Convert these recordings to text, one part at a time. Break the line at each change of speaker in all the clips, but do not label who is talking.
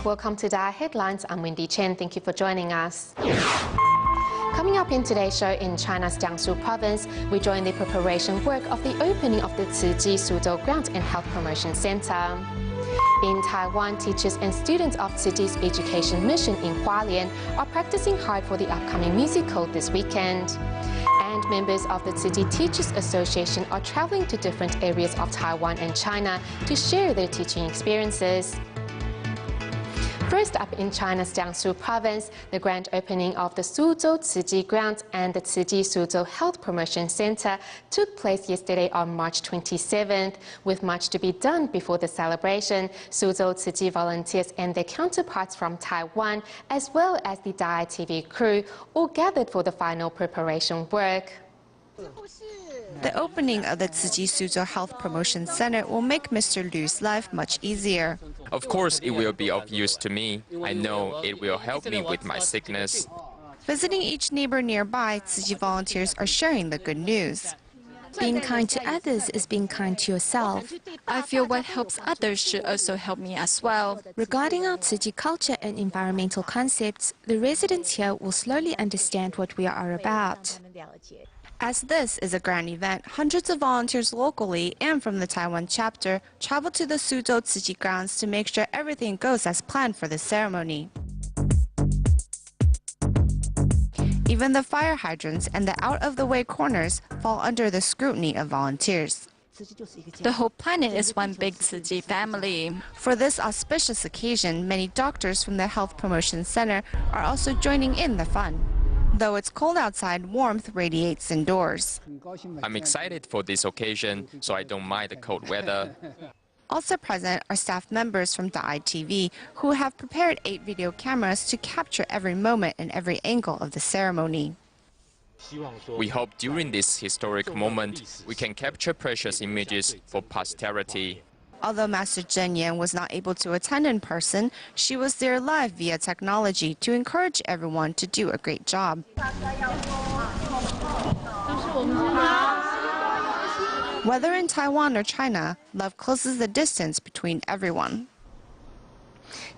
Welcome to DaAi Headlines. I'm Wendy Chen. Thank you for joining us. Coming up in today's show, in China's Jiangsu province, we join the preparation work of the opening of the Ciji Suzhou Ground and Health Promotion Center. In Taiwan, teachers and students of Ciji's education mission in Hualien are practicing hard for the upcoming musical this weekend. And members of the Ciji Teachers Association are traveling to different areas of Taiwan and China to share their teaching experiences. First up, in China's Jiangsu province, the grand opening of the Suzhou Ciji Ground and the Ciji Suzhou Health Promotion Center took place yesterday on March 27th. With much to be done before the celebration, Suzhou Ciji volunteers and their counterparts from Taiwan, as well as the DaAi TV crew, all gathered for the final preparation work.
The opening of the Ciji Suzhou Health Promotion Center will make Mr. Liu's life much easier.
Of course, it will be of use to me. I know it will help me with my sickness.
Visiting each neighbor nearby, Ciji volunteers are sharing the good news.
Being kind to others is being kind to yourself.
I feel what helps others should also help me as well.
Regarding our Ciji culture and environmental concepts, the residents here will slowly understand what we are about.
As this is a grand event, hundreds of volunteers locally and from the Taiwan chapter travel to the Suzhou Ciji grounds to make sure everything goes as planned for the ceremony. Even the fire hydrants and the out-of-the-way corners fall under the scrutiny of volunteers.
The whole planet is one big Ciji family.
For this auspicious occasion, many doctors from the Health Promotion Center are also joining in the fun. Though it's cold outside, warmth radiates indoors.
I'm excited for this occasion, so I don't mind the cold weather.
Also present are staff members from DaAi TV, who have prepared 8 video cameras to capture every moment and every angle of the ceremony.
We hope during this historic moment, we can capture precious images for posterity.
Although Master Zhen Yan was not able to attend in person, she was there live via technology to encourage everyone to do a great job. Whether in Taiwan or China, love closes the distance between everyone.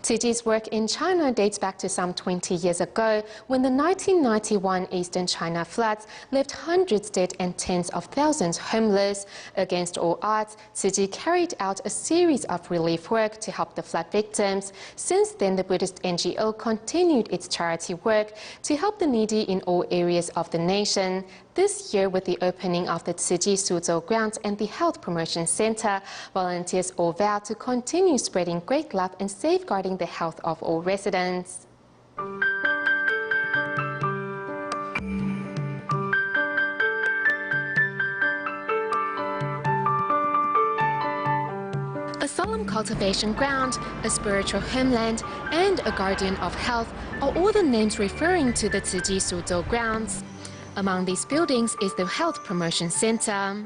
Ciji's work in China dates back to some 20 years ago, when the 1991 Eastern China floods left hundreds dead and tens of thousands homeless. Against all odds, Ciji carried out a series of relief work to help the flood victims. Since then, the Buddhist NGO continued its charity work to help the needy in all areas of the nation. This year, with the opening of the Ciji Suzhou Grounds and the Health Promotion Center, volunteers all vow to continue spreading great love and safeguarding the health of all residents. A solemn cultivation ground, a spiritual homeland, and a guardian of health are all the names referring to the Ciji Suzhou Grounds. Among these buildings is the Health Promotion Center.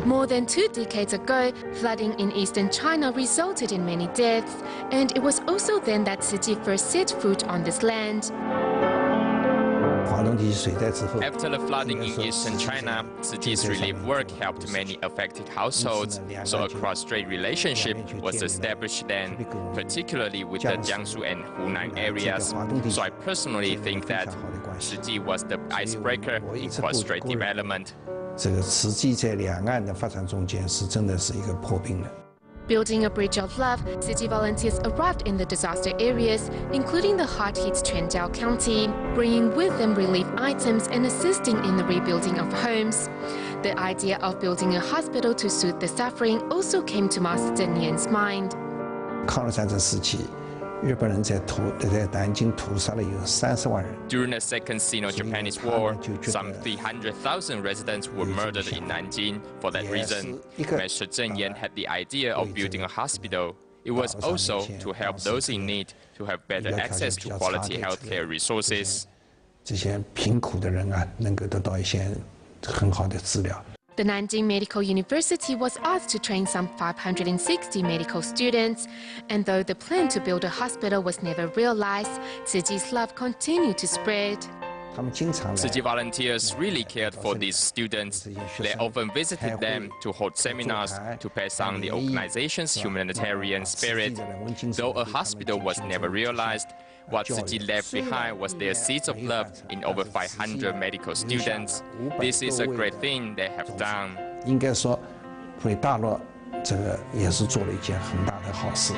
More than 2 decades ago, flooding in eastern China resulted in many deaths, and it was also then that Ciji first set foot on this land.
After the flooding in eastern China, Ciji's relief work helped many affected households, so a cross-strait relationship was established then, particularly with the Jiangsu and Hunan areas. So I personally think that Ciji was the icebreaker in cross-strait development.
Building a bridge of love, Ciji volunteers arrived in the disaster areas, including the hard-hit Quanzhou County, bringing with them relief items and assisting in the rebuilding of homes. The idea of building a hospital to soothe the suffering also came to Master Zhen Yan's mind.
During the Second Sino-Japanese War, some 300,000 residents were murdered in Nanjing. For that reason, Master Zhen Yan had the idea of building a hospital. It was also to help those in need to have better access to quality healthcare resources.
The Nanjing Medical University was asked to train some 560 medical students, and though the plan to build a hospital was never realized, Ciji's love continued to spread.
Tzu Chi volunteers really cared for these students. They often visited them to hold seminars to pass on the organization's humanitarian spirit. Though a hospital was never realized, what Tzu Chi left behind was their seeds of love in over 500 medical students. This is a great thing they have done.
应该说，为大陆这个也是做了一件很大的好事。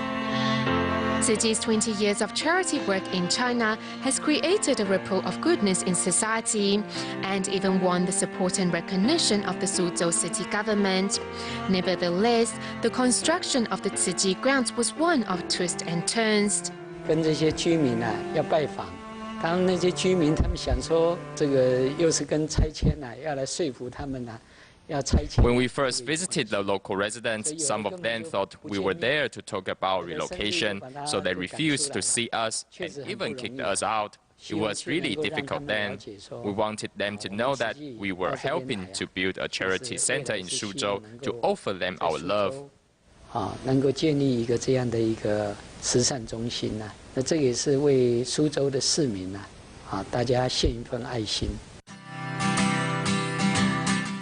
Tzu Chi's 20 years of charity work in China has created a ripple of goodness in society and even won the support and recognition of the Suzhou city government. Nevertheless, the construction of the Tzu Chi grounds was one of twists and turns.
跟这些居民啊要拜访，当那些居民他们想说这个又是跟拆迁啊，要来说服他们啊。
When we first visited the local residents, some of them thought we were there to talk about relocation, so they refused to see us and even kicked us out. It was really difficult then. We wanted them to know that we were helping to build a charity center in Suzhou to offer them our love.
能够建立一个这样的一个慈善中心啊，那这也是为苏州的市民啊，大家献一份爱心。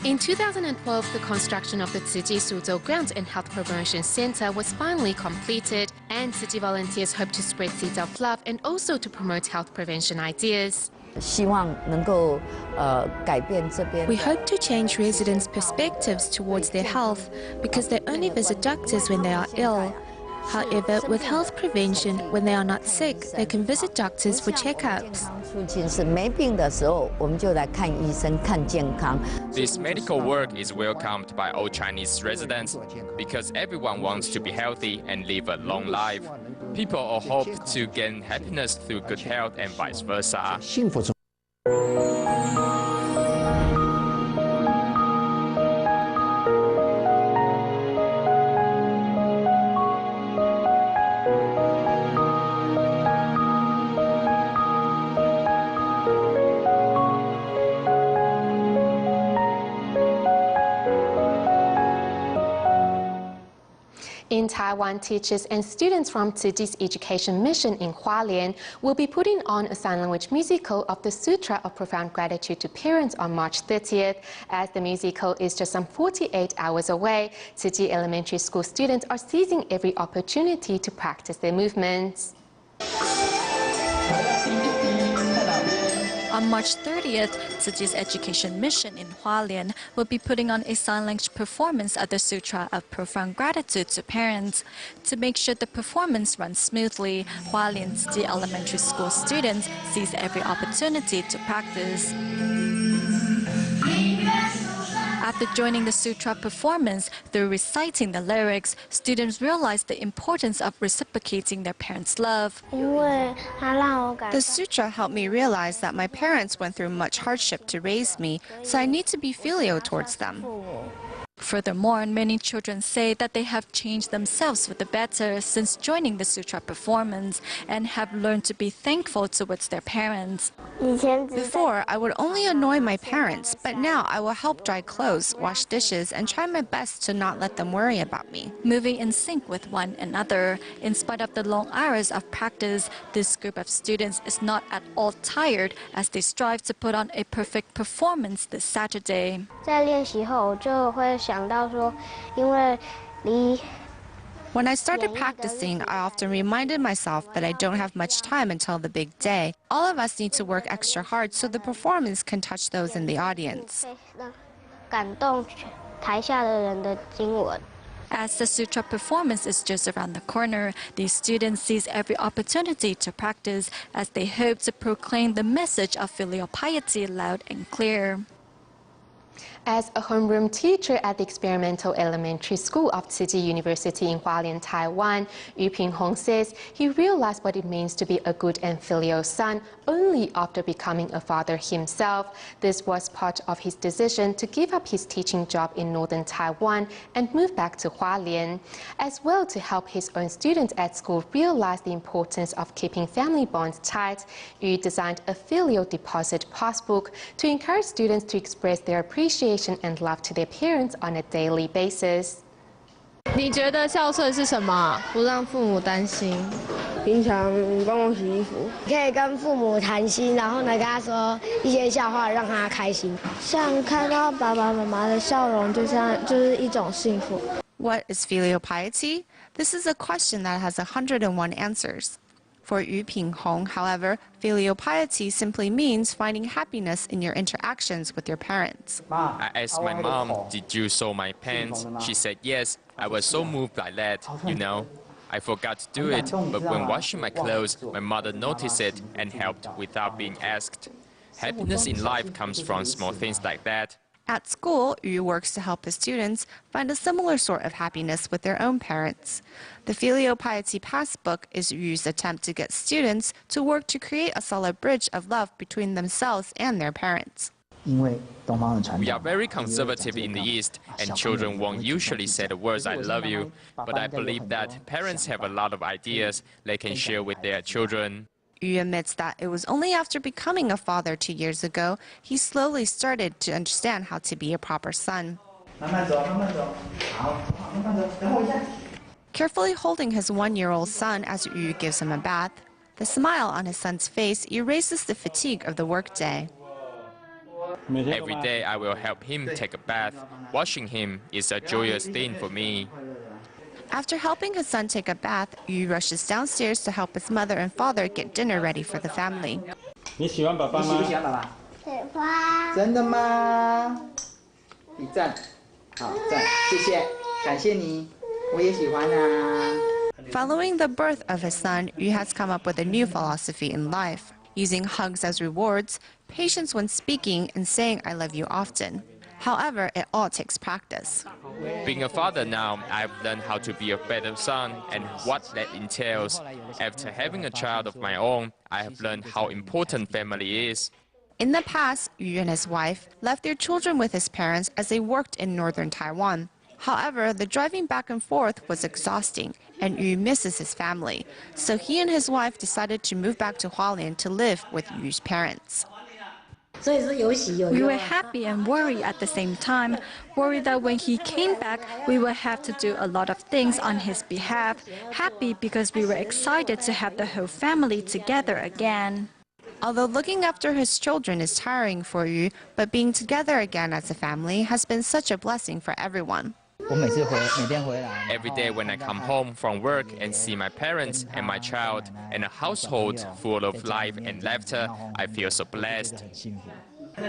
In 2012, the construction of the Tzu Chi Suzhou Grounds and Health Promotion Center was finally completed, and Tzu Chi volunteers hope to spread seeds of love and also to promote health prevention ideas.
We hope to change residents' perspectives towards their health because they only visit doctors when they are ill. However, with health prevention, when they are not sick, they can visit doctors for checkups.
This medical work is welcomed by all Chinese residents because everyone wants to be healthy and live a long life. People all hope to gain happiness through good health and vice versa.
In Taiwan, teachers and students from Tzu Chi's education mission in Hualien will be putting on a sign language musical of the Sutra of Profound Gratitude to Parents on March 30th. As the musical is just some 48 hours away, Tzu Chi elementary school students are seizing every opportunity to practice their movements.
On March 30th, Tzu Chi's education mission in Hualien will be putting on a sign language performance of the Sutra of Profound Gratitude to Parents. To make sure the performance runs smoothly, Hualien Tzu Chi elementary school students seize every opportunity to practice. After joining the Sutra performance, through reciting the lyrics, students realized the importance of reciprocating their parents' love.
The Sutra helped me realize that my parents went through much hardship to raise me, so I need to be filial towards them.
Furthermore, many children say that they have changed themselves for the better since joining the Sutra performance and have learned to be thankful towards their parents.
Before, I would only annoy my parents, but now I will help dry clothes, wash dishes, and try my best to not let them worry about me.
Moving in sync with one another. In spite of the long hours of practice, this group of students is not at all tired as they strive to put on a perfect performance this Saturday.
When I started practicing, I often reminded myself that I don't have much time until the big day. All of us need to work extra hard so the performance can touch those in the audience.
As the Sutra performance is just around the corner, these students seize every opportunity to practice as they hope to proclaim the message of filial piety loud and clear.
As a homeroom teacher at the Experimental Elementary School of Tzu Chi University in Hualien, Taiwan, Yu Ping-hong says he realized what it means to be a good and filial son only after becoming a father himself. This was part of his decision to give up his teaching job in northern Taiwan and move back to Hualien. As well, to help his own students at school realize the importance of keeping family bonds tight, Yu designed a filial deposit passbook to encourage students to express their appreciation and love to their parents on a daily basis.
你觉得孝顺是什么？不让父母担心。平常帮我洗衣服，可以跟父母谈心，然后呢跟他说一些笑话，让他开心。像看到爸爸妈妈的笑容，就是一种幸福。
What is filial piety? This is a question that has 101 answers. For Yu Pinghong, however, filial piety simply means finding happiness in your interactions with your parents.
I asked my mom, "Did you sew my pants?" She said yes. I was so moved by that, you know. I forgot to do it, but when washing my clothes, my mother noticed it and helped without being asked. Happiness in life comes from small things like that.
At school, Yu works to help his students find a similar sort of happiness with their own parents. The Filial Piety Passbook is Yu's attempt to get students to work to create a solid bridge of love between themselves and their parents.
We are very conservative in the East, and children won't usually say the words "I love you," but I believe that parents have a lot of ideas they can share with their children.
Yu admits that it was only after becoming a father 2 years ago he slowly started to understand how to be a proper son. Carefully holding his 1-year-old son as Yu gives him a bath, the smile on his son's face erases the fatigue of the workday.
Every day I will help him take a bath. Washing him is a joyous thing for me.
After helping his son take a bath, Yu rushes downstairs to help his mother and father get dinner ready for the family.
你喜欢爸爸吗？喜欢爸爸。喜欢。真的吗？比赞，好赞，谢谢，感谢你，我也喜欢啊。
Following the birth of his son, Yu has come up with a new philosophy in life, using hugs as rewards, patience when speaking, and saying "I love you" often. However, it all takes practice.
Being a father now, I've learned how to be a better son and what that entails. After having a child of my own, I have learned how important family is.
In the past, Yu and his wife left their children with his parents as they worked in northern Taiwan. However, the driving back and forth was exhausting, and Yu misses his family. So he and his wife decided to move back to Hualien to live with Yu's parents.
We were happy and worried at the same time, worried that when he came back, we would have to do a lot of things on his behalf, happy because we were excited to have the whole family together again.
Although looking after his children is tiring for Yu, but being together again as a family has been such a blessing for everyone.
Every day when I come home from work and see my parents and my child and a household full of life and laughter, I feel so blessed.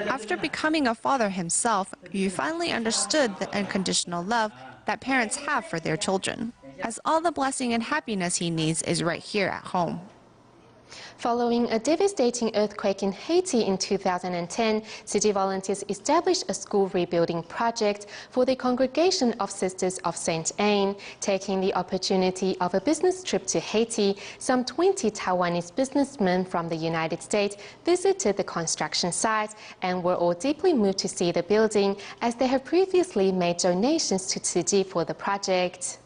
After becoming a father himself, Yu finally understood the unconditional love that parents have for their children, as all the blessing and happiness he needs is right here at home.
Following a devastating earthquake in Haiti in 2010, city volunteers established a school rebuilding project for the Congregation of Sisters of St. Anne. Taking the opportunity of a business trip to Haiti, some 20 Taiwanese businessmen from the United States visited the construction site and were all deeply moved to see the building, as they have previously made donations to Tzu Chi for the project.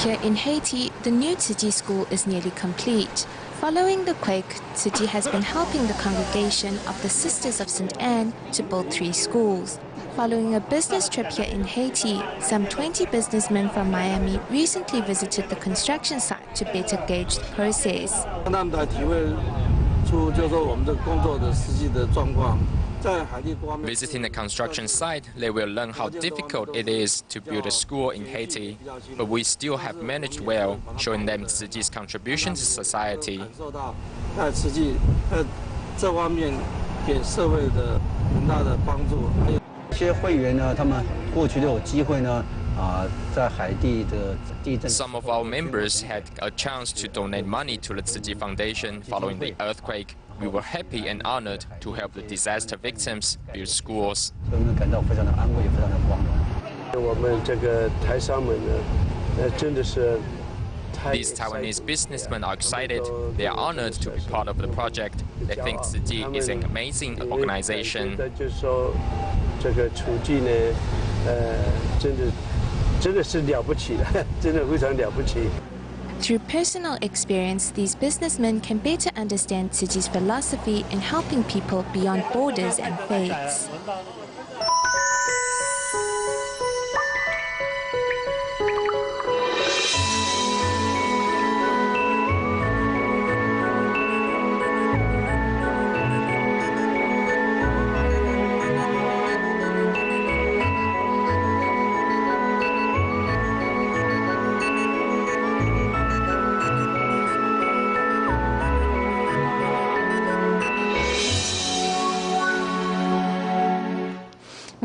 Here in Haiti, the new Tzu Chi school is nearly complete. Following the quake, Tzu Chi has been helping the congregation of the Sisters of St. Anne to build 3 schools. Following a business trip here in Haiti, some 20 businessmen from Miami recently visited the construction site to better gauge the process.
Visiting the construction site, they will learn how difficult it is to build a school in Haiti, but we still have managed well, showing them Tzu Chi's contribution to society. Some of our members had a chance to donate money to the Tzu Chi Foundation following the earthquake. We were happy and honored to help the disaster victims build schools. These Taiwanese businessmen are excited. They are honored to be part of the project. They think Tzu Chi is an amazing organization.
Through personal experience, these businessmen can better understand Tzu Chi's philosophy in helping people beyond borders and faiths.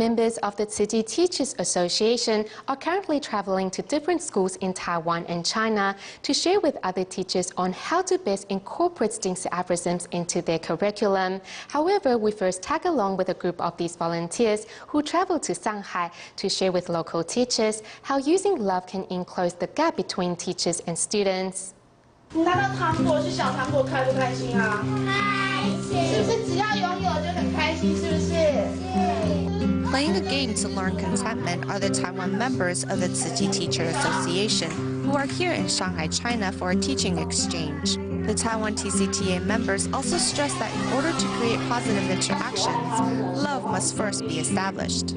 Members of the Tzu Chi Teachers Association are currently traveling to different schools in Taiwan and China to share with other teachers on how to best incorporate Jingsi aphorisms into their curriculum. However, we first tag along with a group of these volunteers who travel to Shanghai to share with local teachers how using love can enclose the gap between teachers and students.
你拿到糖果是小糖果，开不开心啊？开心。是不是只要拥有就很开心？是不是？
Playing a game to learn contentment are the Taiwan members of the Tzu Chi Teacher Association, who are here in Shanghai, China for a teaching exchange. The Taiwan TCTA members also stress that in order to create positive interactions, love must first be established.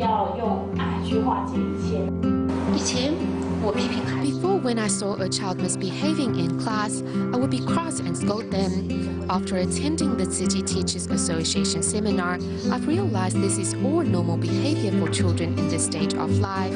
Before, when I saw a child misbehaving in class, I would be cross and scold them. After attending the Tzu Chi Teachers Association seminar, I've realized this is all normal behavior for children in this stage of life.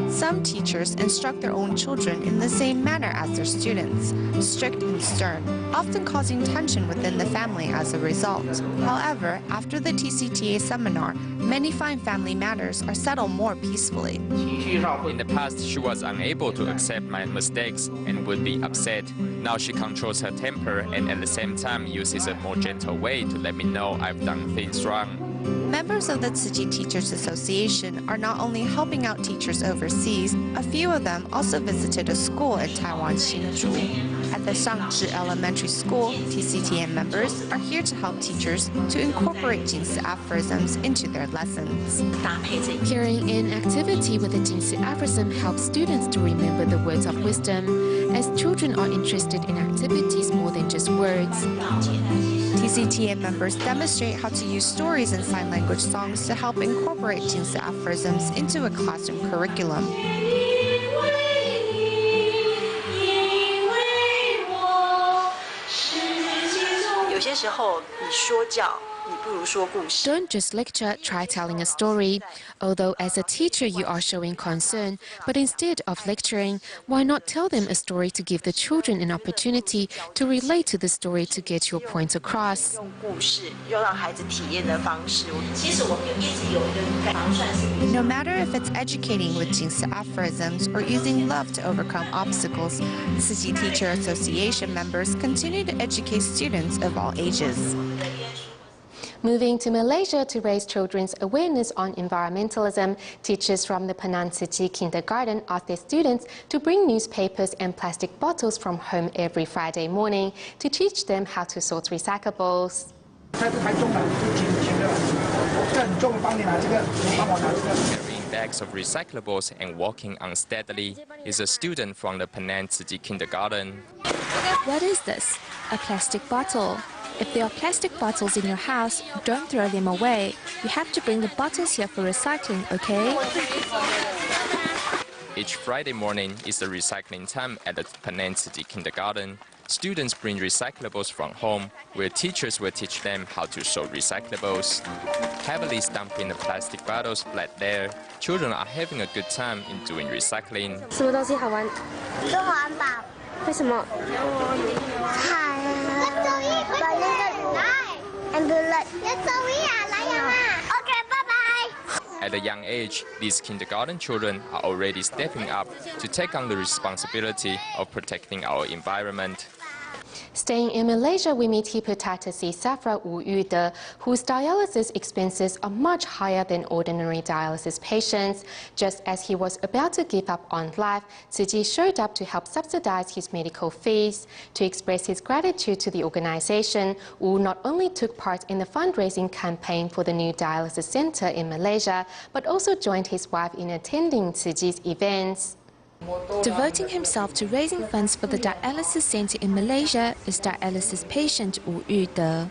Some teachers instruct their own children in the same manner as their students, strict and stern, often causing tension within the family as a result. However, after the TCTA seminar, many find family matters are settled more peacefully.
In the past, she was unable to accept my mistakes and would be upset. Now she controls her temper and at the same time uses a more gentle way to let me know I've done things wrong.
Members of the Tzu Chi Teachers Association are not only helping out teachers overseas, a few of them also visited a school in Taiwan, Hsinchu. At the Shangzhi Elementary School, TCTM members are here to help teachers to incorporate Jingsi aphorisms into their lessons.
Carrying an activity with the Jingsi aphorism helps students to remember the words of wisdom, as children are interested in activities more than just words.
TCTM members demonstrate how to use stories and sign language songs to help incorporate Jingsi aphorisms into a classroom curriculum.
Don't just lecture, try telling a story. Although as a teacher you are showing concern, but instead of lecturing, why not tell them a story to give the children an opportunity to relate to the story to get your point across.
No matter if it's educating with Jingsi aphorisms or using love to overcome obstacles, Tzu Chi Teacher Association members continue to educate students of all ages.
Moving to Malaysia to raise children's awareness on environmentalism, teachers from the Penang Tzu Chi Kindergarten asked their students to bring newspapers and plastic bottles from home every Friday morning to teach them how to sort recyclables.
Carrying bags of recyclables and walking unsteadily is a student from the Penang Tzu Chi Kindergarten.
What is this? A plastic bottle. If there are plastic bottles in your house, don't throw them away. You have to bring the bottles here for recycling, okay?
Each Friday morning is the recycling time at the Penang Tzu Chi Kindergarten. Students bring recyclables from home, where teachers will teach them how to sort recyclables. Heavily dumping the plastic bottles flat there, children are having a good time in doing recycling.
什么东西好玩？做环保。为什么？At
a young age, these kindergarten children are already stepping up to take on the responsibility of protecting our environment.
Staying in Malaysia, we meet Hepatitis C sufferer Wu Yude, whose dialysis expenses are much higher than ordinary dialysis patients. Just as he was about to give up on life, Tzu Chi showed up to help subsidize his medical fees. To express his gratitude to the organization, Wu not only took part in the fundraising campaign for the new dialysis center in Malaysia, but also joined his wife in attending Tzu Chi's events.
Devoting himself to raising funds for the dialysis center in Malaysia is dialysis patient Wu Yude.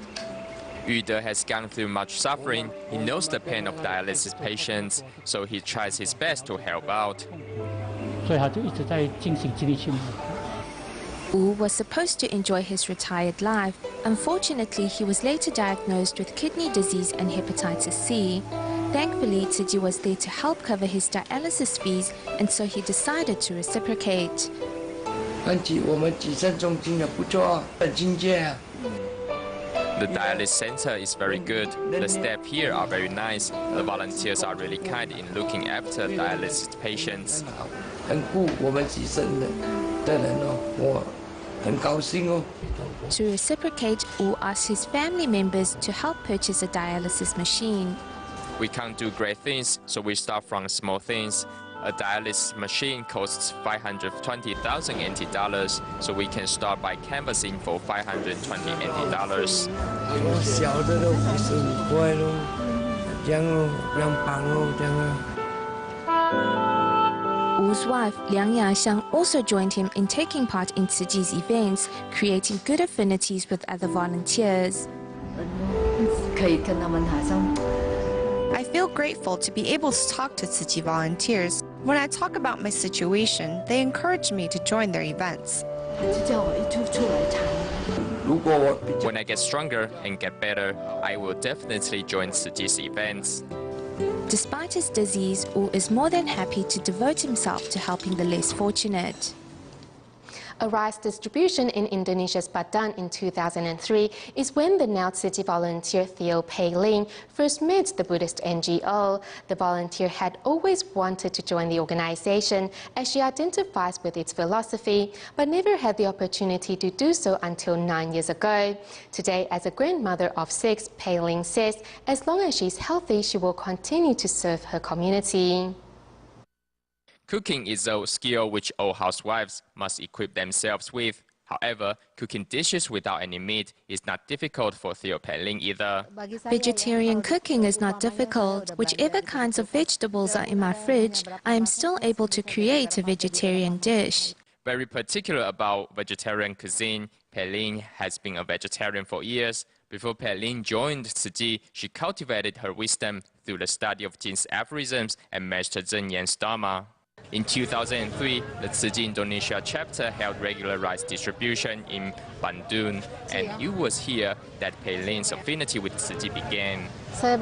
Yude has gone through much suffering. He knows the pain of dialysis patients, so he tries his best to help out.
Wu was supposed to enjoy his retired life. Unfortunately, he was later diagnosed with kidney disease and hepatitis C. Thankfully, Tzu Chi was there to help cover his dialysis fees, and so he decided to reciprocate.
The dialysis center is very good. The staff here are very nice. The volunteers are really kind in looking after dialysis patients.
很顾我们己身的人哦，我很高兴哦。
To reciprocate, Wu asked his family members to help purchase a dialysis machine.
We can't do great things, so we start from small things. A dialysis machine costs 520,000 NT dollars, so we can start by canvassing for 520 NT dollars.
小的都55块咯，这样哦，2磅咯，这样啊。
Wu's wife, Liang Yaxiang, also joined him in taking part in Tzu Chi's events, creating good affinities with other volunteers.
I feel grateful to be able to talk to Tzu Chi volunteers. When I talk about my situation, they encourage me to join their events.
When I get stronger and get better, I will definitely join Tzu Chi's events.
Despite his disease, Wu is more than happy to devote himself to helping the less fortunate.
A rice distribution in Indonesia's Padang in 2003 is when the now Tzu Chi volunteer Theo Pei Ling first met the Buddhist NGO. The volunteer had always wanted to join the organization as she identifies with its philosophy, but never had the opportunity to do so until 9 years ago. Today, as a grandmother of 6, Pei Ling says as long as she's healthy, she will continue to serve her community.
Cooking is a skill which all housewives must equip themselves with. However, cooking dishes without any meat is not difficult for Theo Pei Ling either.
Vegetarian cooking is not difficult. Whichever kinds of vegetables are in my fridge, I am still able to create a vegetarian dish.
Very particular about vegetarian cuisine, Pei Ling has been a vegetarian for years. Before Pei Ling joined Tzu Chi, she cultivated her wisdom through the study of Jin's aphorisms and Master Zhen Yan's Dharma. In 2003, the Tzu Chi Indonesia chapter held regular rice distribution in Bandung, and it was here that Pei Ling's affinity with Tzu Chi began.
When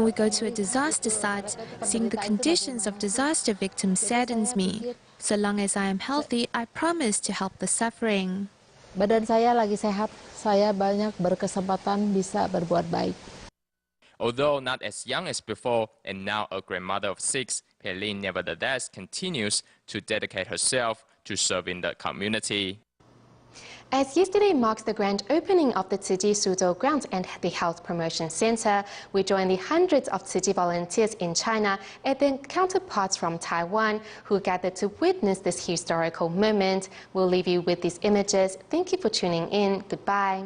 we go to a disaster site, seeing the conditions of disaster victims saddens me. So long as I am healthy, I promise to help the suffering.
Badan saya lagi sehat, saya banyak berkesempatan bisa berbuat baik.
Although not as young as before and now a grandmother of 6, Pei Ling nevertheless continues to dedicate herself to serving the community.
As yesterday marks the grand opening of the Tzu Chi Suzhou grounds and the Health Promotion Center, we join the hundreds of Tzu Chi volunteers in China and their counterparts from Taiwan who gathered to witness this historical moment. We'll leave you with these images. Thank you for tuning in. Goodbye.